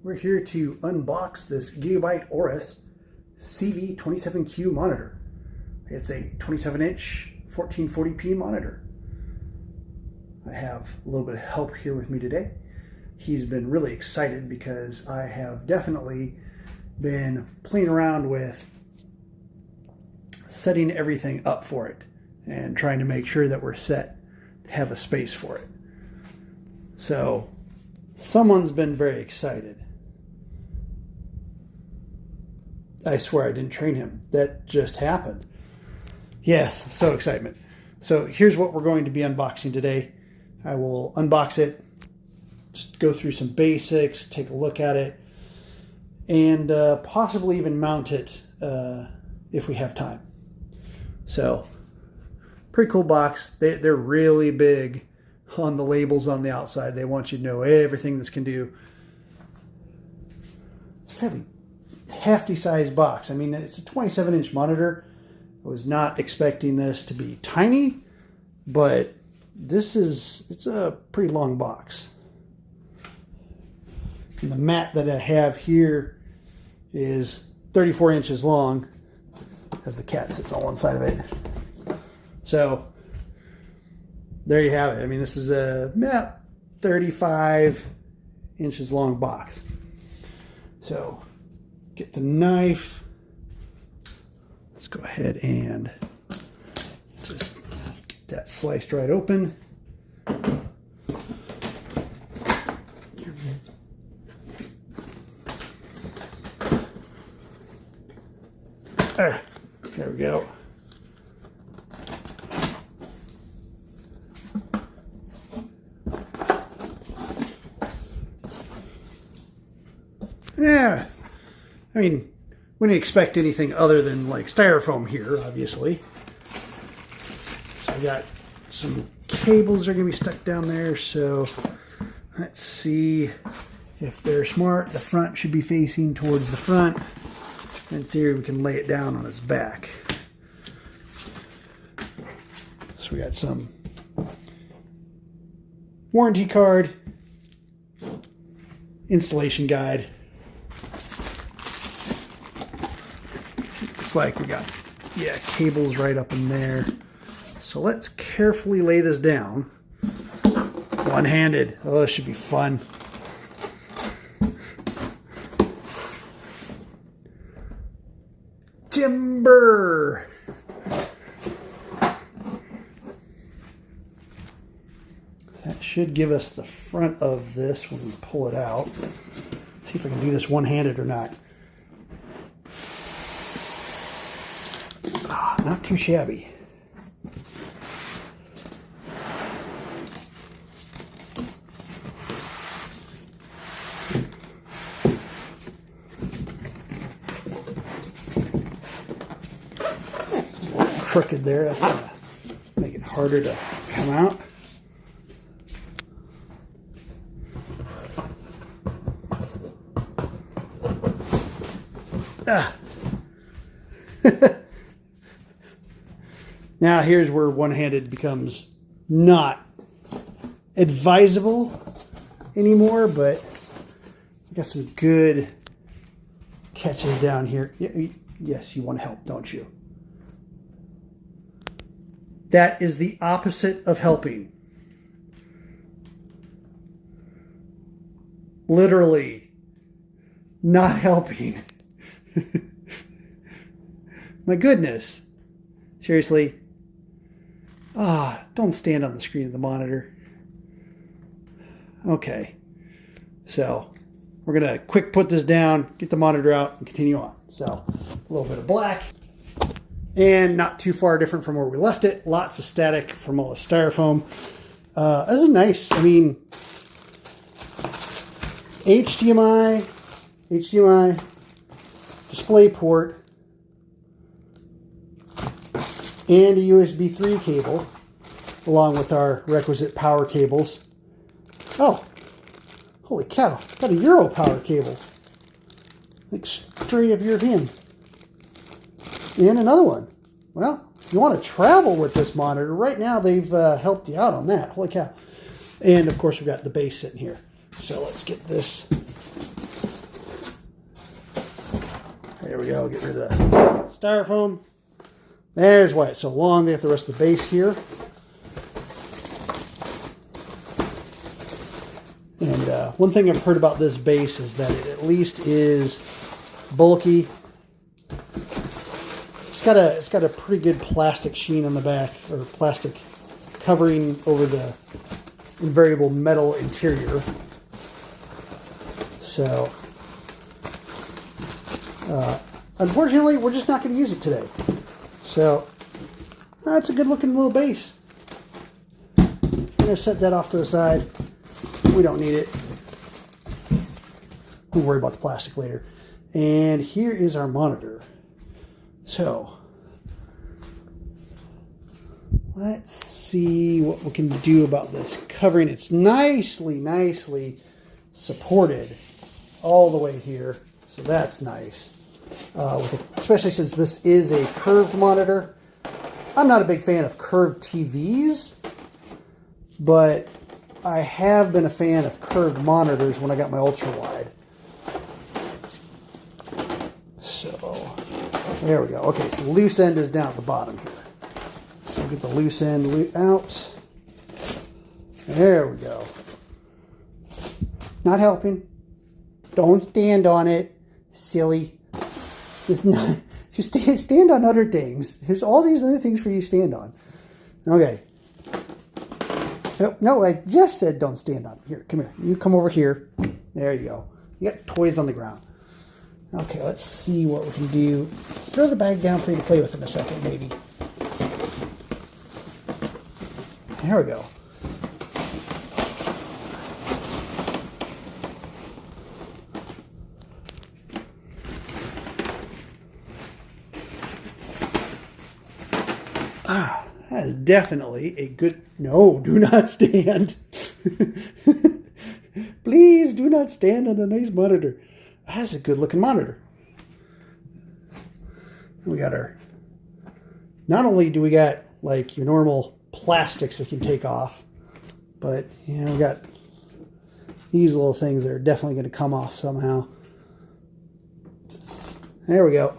We're here to unbox this Gigabyte Aorus CV27Q monitor. It's a 27-inch 1440p monitor. I have a little bit of help here with me today. He's been really excited because I have definitely been playing around with setting everything up for it and trying to make sure that we're set to have a space for it. So someone's been very excited. I swear I didn't train him. That just happened. Yes, so excitement. So here's what we're going to be unboxing today. I will unbox it, just go through some basics, take a look at it, and possibly even mount it if we have time. So, pretty cool box. They're really big on the labels on the outside. They want you to know everything this can do. It's a fairly hefty sized box. I mean, it's a 27-inch monitor. I was not expecting this to be tiny, but it's a pretty long box. And the mat that I have here is 34 inches long, as the cat sits on one side of it. So there you have it. I mean, this is a 35 inches long box. So get the knife. Let's go ahead and just get that sliced right open. There we go. Yeah, I mean, wouldn't expect anything other than like styrofoam here, obviously. So we got some cables that are going to be stuck down there. So let's see if they're smart. The front should be facing towards the front. In theory, we can lay it down on its back. So we got some warranty card, installation guide. Looks like we got, cables right up in there. So let's carefully lay this down. One-handed. Oh, this should be fun. Timber. That should give us the front of this when we pull it out. See if I can do this one-handed or not. Not too shabby. Crooked there. That's gonna make it harder to come out. Now here's where one-handed becomes not advisable anymore, but I got some good catches down here. Yes, you want to help, don't you? That is the opposite of helping. Literally not helping. My goodness. Seriously. Don't stand on the screen of the monitor. Okay. So we're going to quick put this down, get the monitor out, and continue on. So a little bit of black. And not too far different from where we left it. Lots of static from all the styrofoam. This is nice. I mean, HDMI, display port, and a USB 3 cable, along with our requisite power cables. Oh, holy cow, got a Euro power cable. Like straight up European. And another one. Well, if you want to travel with this monitor, right now they've helped you out on that. Holy cow. And of course we've got the base sitting here. So let's get this There we go. Get rid of the styrofoam. There's why it's so long. They have the rest of the base here. And one thing I've heard about this base is that it at least is bulky. It's got a pretty good plastic sheen on the back, or plastic covering over the invariable metal interior. So, unfortunately, we're just not going to use it today. So, that's a good looking little base. I'm going to set that off to the side. We don't need it. We'll worry about the plastic later. And here is our monitor. So, let's see what we can do about this covering. It's nicely supported all the way here. So that's nice. Especially since this is a curved monitor. I'm not a big fan of curved TVs, but I have been a fan of curved monitors when I got my ultra wide. So there we go. Okay, so the loose end is down at the bottom here. So get the loose end out. There we go. Not helping. Don't stand on it, silly. Just stand on other things. There's all these other things for you to stand on. Okay. No, I just said don't stand on. Here, come here. You come over here. There you go. You got toys on the ground. Okay, let's see what we can do. Throw the bag down for you to play with in a second, maybe. There we go. That is definitely a good... No, do not stand. Please do not stand on a nice monitor. That's a good looking monitor. We got our... Not only do we got like your normal plastics that you can take off, but you know, we got these little things that are definitely going to come off somehow. There we go.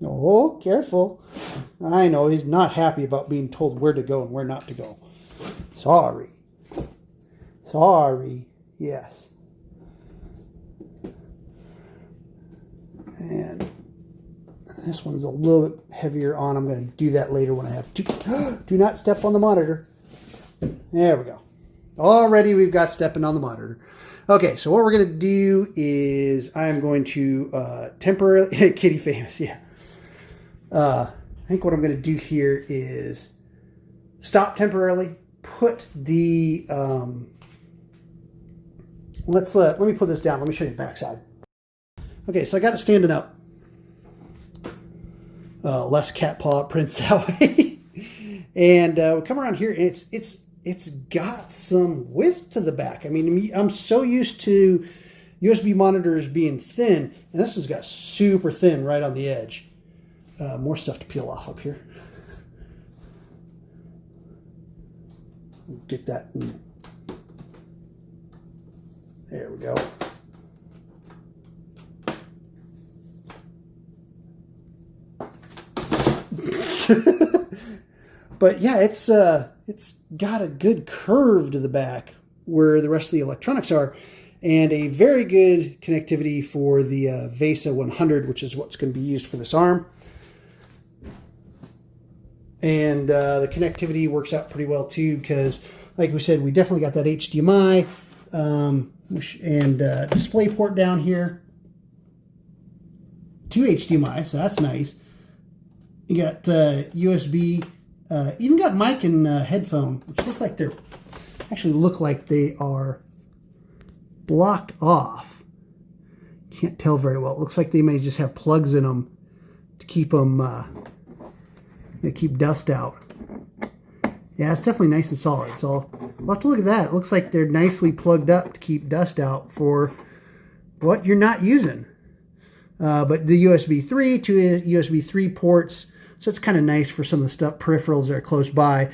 Oh, careful. I know he's not happy about being told where to go and where not to go. Sorry. Sorry. Yes. And this one's a little bit heavier on. I'm going to do that later when I have to. Do not step on the monitor. There we go. Already we've got stepping on the monitor. Okay, so what we're going to do is I'm going to temporarily... Kitty famous, yeah. I think what I'm going to do here is stop temporarily, put the... let me put this down. Let me show you the backside. Okay, so I got it standing up. Less cat paw prints that way. And we come around here, and it's got some width to the back. I mean, I'm so used to USB monitors being thin, and this one's got super thin right on the edge. More stuff to peel off up here. Get that in. There we go. But yeah, it's got a good curve to the back where the rest of the electronics are, and a very good connectivity for the VESA 100, which is what's going to be used for this arm. And the connectivity works out pretty well too, because like we said, we definitely got that HDMI and display port down here. 2 HDMI, so that's nice. You got USB, even got mic and headphone, which look like they are blocked off. Can't tell very well. It looks like they may just have plugs in them to keep them, keep dust out. Yeah, it's definitely nice and solid. So we'll have to look at that. It looks like they're nicely plugged up to keep dust out for what you're not using. But the USB 3 to USB 3 ports, so it's kind of nice for some of the stuff, peripherals that are close by,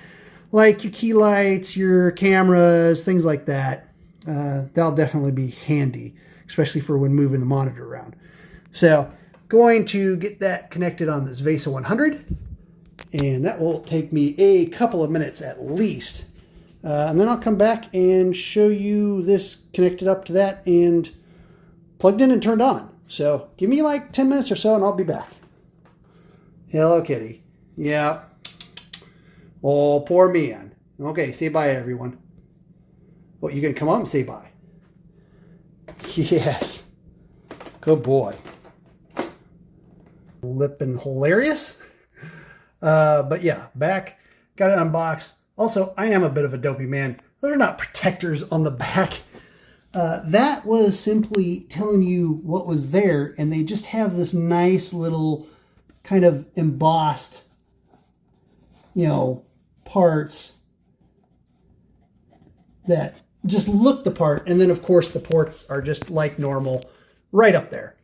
like your key lights, your cameras, things like that. that'll definitely be handy, especially for when moving the monitor around. So going to get that connected on this VESA 100, and that will take me a couple of minutes at least. And then I'll come back and show you this connected up to that and plugged in and turned on. So give me like 10 minutes or so and I'll be back. Hello, kitty. Yeah. Oh, poor man. Okay, say bye, everyone. Well, you can come up and say bye. Yes. Good boy. Lippin' hilarious. But yeah, back. Got it unboxed. Also, I am a bit of a dopey man. They're not protectors on the back. That was simply telling you what was there, and they just have this nice little kind of embossed, parts that just look the part. And then, of course, the ports are just like normal right up there.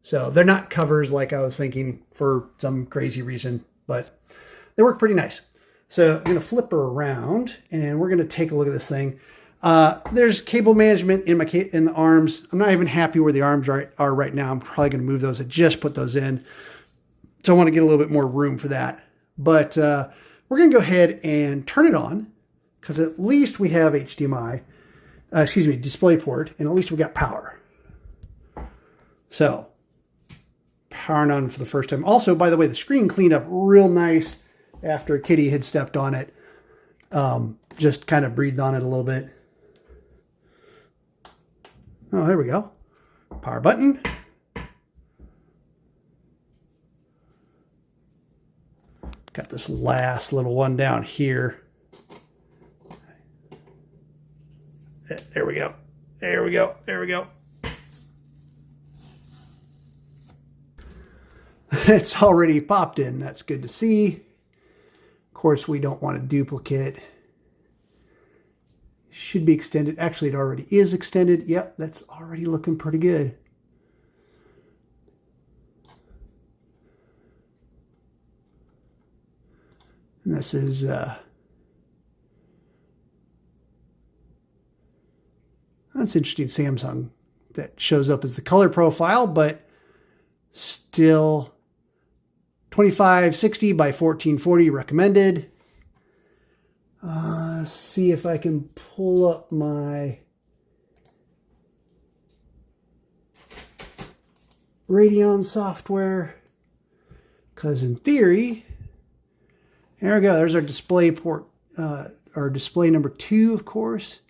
So they're not covers like I was thinking for some crazy reason, but they work pretty nice. So I'm going to flip her around and we're going to take a look at this thing. There's cable management in the arms. I'm not even happy where the arms are right now. I'm probably going to move those. I just put those in. So I want to get a little bit more room for that. But we're going to go ahead and turn it on because at least we have HDMI, DisplayPort, and at least we got power. So powering on for the first time. Also, by the way, the screen cleaned up real nice after Kitty had stepped on it. Just kind of breathed on it a little bit. Oh, there we go. Power button. Got this last little one down here. There we go. There we go. There we go. It's already popped in. That's good to see. Of course, we don't want a duplicate. Should be extended. Actually, it already is extended. Yep, that's already looking pretty good. And this is that's interesting. Samsung that shows up as the color profile, but still 2560 by 1440 recommended. Let's see if I can pull up my Radeon software, because in theory, here we go. There's our display port, our display number 2, of course.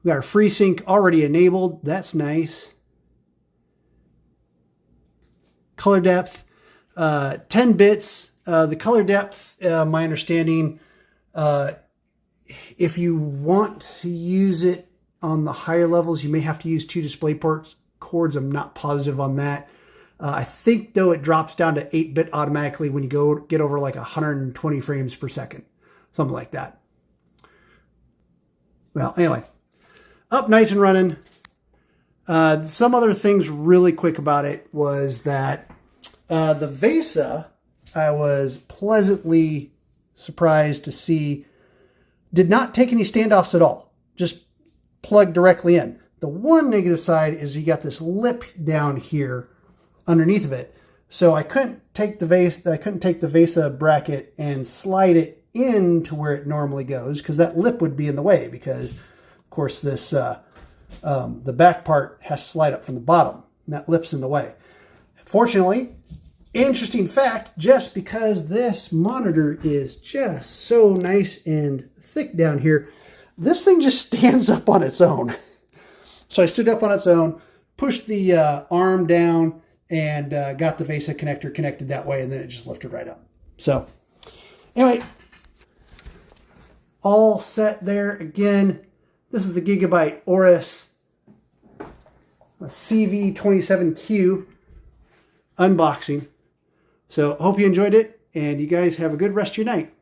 We got our FreeSync already enabled. That's nice. Color depth, 10 bits. The color depth, my understanding, if you want to use it on the higher levels, you may have to use 2 DisplayPort cords. I'm not positive on that. I think, though, it drops down to 8-bit automatically when you get over like 120 frames per second. Something like that. Well, anyway. Up nice and running. Some other things really quick about it was that the VESA, I was pleasantly surprised to see, did not take any standoffs at all. Just plug directly in. The one negative side is you got this lip down here underneath of it. So I couldn't take the VESA bracket and slide it into where it normally goes, because that lip would be in the way, because of course this the back part has to slide up from the bottom, and that lip's in the way. Fortunately, interesting fact, just because this monitor is just so nice and thick down here, this thing just stands up on its own. So I stood up on its own, pushed the arm down, and got the VESA connector connected that way, and then it just lifted right up. So anyway, all set there. Again, this is the Gigabyte Aorus CV27Q unboxing. So hope you enjoyed it, and you guys have a good rest of your night.